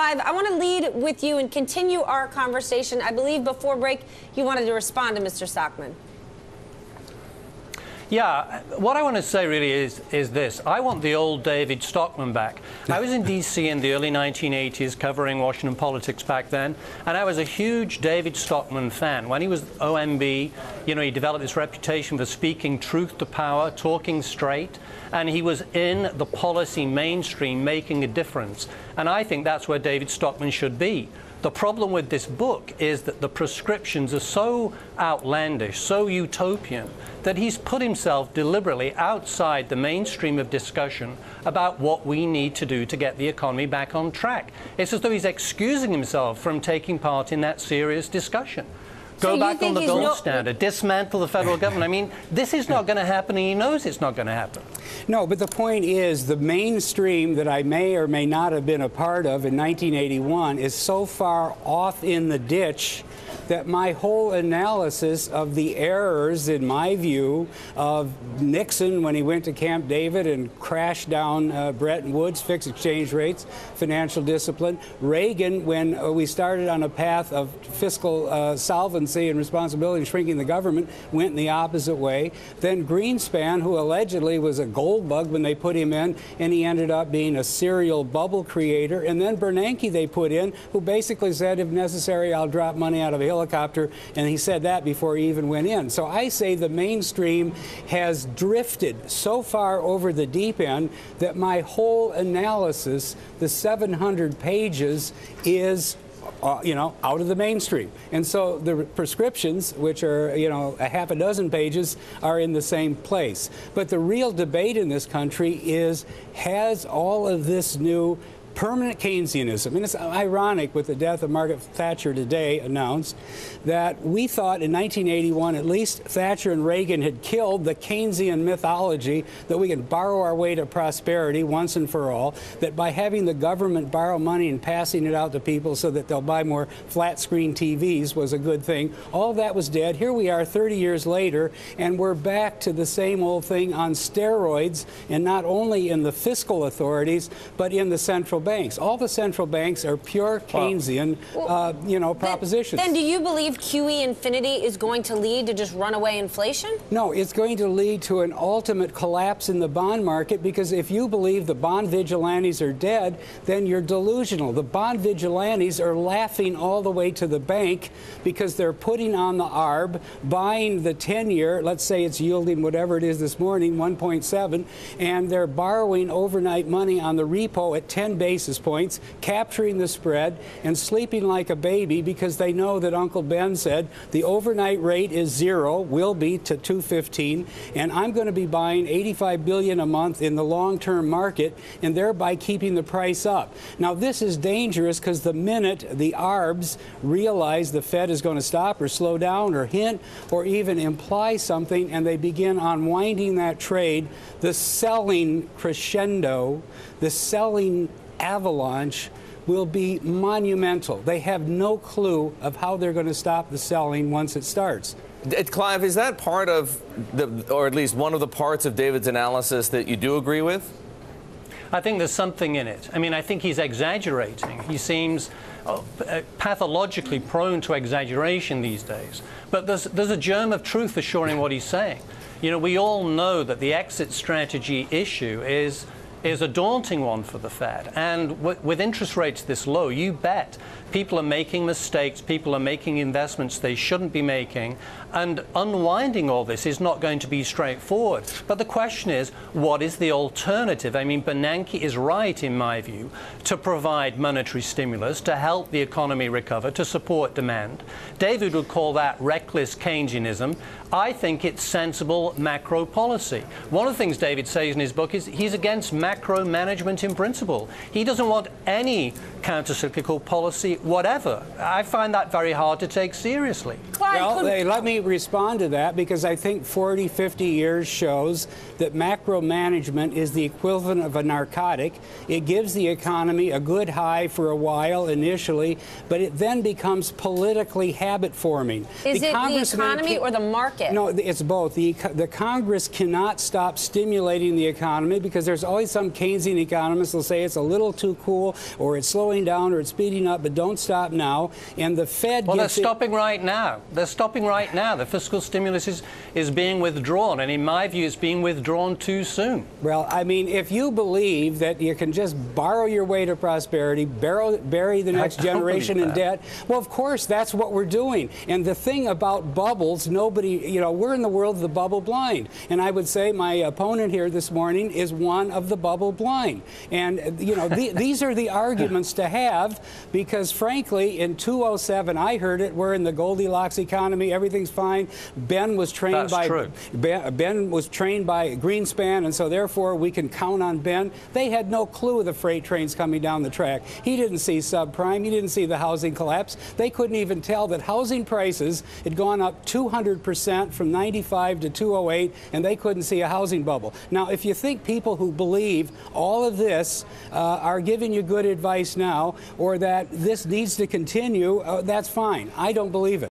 Clive, I want to lead with you and continue our conversation. I believe before break you wanted to respond to Mr. Stockman. Yeah, what I want to say really is this. I want the old David Stockman back. I was in D.C. in the early 1980s covering Washington politics back then, and I was a huge David Stockman fan. When he was OMB, you know, he developed this reputation for speaking truth to power, talking straight, and he was in the policy mainstream making a difference. And I think that's where David Stockman should be. The problem with this book is that the prescriptions are so outlandish, so utopian, that he's put himself deliberately outside the mainstream of discussion about what we need to do to get the economy back on track. It's as though he's excusing himself from taking part in that serious discussion. Go back on the gold standard, dismantle the federal government. I mean, this is not going to happen, and he knows it's not going to happen. No, but the point is the mainstream that I may or may not have been a part of in 1981 is so far off in the ditch that my whole analysis of the errors, in my view, of Nixon when he went to Camp David and crashed down Bretton Woods, fixed exchange rates, financial discipline, Reagan when we started on a path of fiscal solvency and responsibility and shrinking the government, went in the opposite way. Then Greenspan, who allegedly was a gold bug when they put him in, and he ended up being a serial bubble creator. And then Bernanke they put in, who basically said, if necessary, I'll drop money out of a helicopter, and he said that before he even went in. So I say the mainstream has drifted so far over the deep end that my whole analysis, the 700 pages, is you know, out of the mainstream. And so the prescriptions, which are, you know, a half a dozen pages, are in the same place. But the real debate in this country is, has all of this new permanent Keynesianism, and it's ironic with the death of Margaret Thatcher today announced, that we thought in 1981 at least Thatcher and Reagan had killed the Keynesian mythology that we can borrow our way to prosperity once and for all, that by having the government borrow money and passing it out to people so that they'll buy more flat screen TVs was a good thing. All that was dead. Here we are 30 years later, and we're back to the same old thing on steroids, and not only in the fiscal authorities, but in the central banks. All the central banks are pure Keynesian, you know, propositions. Then do you believe QE infinity is going to lead to just runaway inflation? No, it's going to lead to an ultimate collapse in the bond market, because if you believe the bond vigilantes are dead, then you're delusional. The bond vigilantes are laughing all the way to the bank because they're putting on the ARB, buying the 10-year, let's say it's yielding whatever it is this morning, 1.7, and they're borrowing overnight money on the repo at 10 basis points, capturing the spread and sleeping like a baby because they know that Uncle Ben said the overnight rate is 0, will be to 215, and I'm going to be buying $85 billion a month in the long-term market and thereby keeping the price up. Now this is dangerous because the minute the ARBs realize the Fed is going to stop or slow down or hint or even imply something, and they begin unwinding that trade, the selling crescendo, the selling avalanche will be monumental. They have no clue of how they're going to stop the selling once it starts. Clive, is that part of or at least one of the parts of David's analysis that you do agree with? I think there's something in it. I mean, I think he's exaggerating. He seems pathologically prone to exaggeration these days. But there's a germ of truth for sure in what he's saying. You know, we all know that the exit strategy issue is a daunting one for the Fed. And with interest rates this low, you bet people are making mistakes, people are making investments they shouldn't be making, and unwinding all this is not going to be straightforward. But the question is, what is the alternative? I mean, Bernanke is right, in my view, to provide monetary stimulus, to help the economy recover, to support demand. David would call that reckless Keynesianism. I think it's sensible macro policy. One of the things David says in his book is he's against macro management in principle. He doesn't want any countercyclical policy whatever. I find that very hard to take seriously. Well, let me respond to that, because I think 40, 50 years shows that macro management is the equivalent of a narcotic. It gives the economy a good high for a while initially, but it then becomes politically habit-forming. Is it the economy or the market? No, it's both. The Congress cannot stop stimulating the economy because there's always something some Keynesian economists will say it's a little too cool, or it's slowing down, or it's speeding up, but don't stop now. And the Fed Well, they're gets it. stopping right now. They're stopping right now. The fiscal stimulus is being withdrawn, and in my view, it's being withdrawn too soon. Well, I mean, if you believe that you can just borrow your way to prosperity, bury the next generation in debt, well, of course, that's what we're doing. And the thing about bubbles, nobody, we're in the world of the bubble blind. And I would say my opponent here this morning is one of the bubble blind. And, these are the arguments to have, because, frankly, in 2007, I heard it, we're in the Goldilocks economy, everything's fine. Ben was trained Ben was trained by Greenspan, and so therefore we can count on Ben. They had no clue of the freight trains coming down the track. He didn't see subprime. He didn't see the housing collapse. They couldn't even tell that housing prices had gone up 200% from 95 to 208, and they couldn't see a housing bubble. Now, if you think people who believe all of this are giving you good advice now, or that this needs to continue, that's fine. I don't believe it.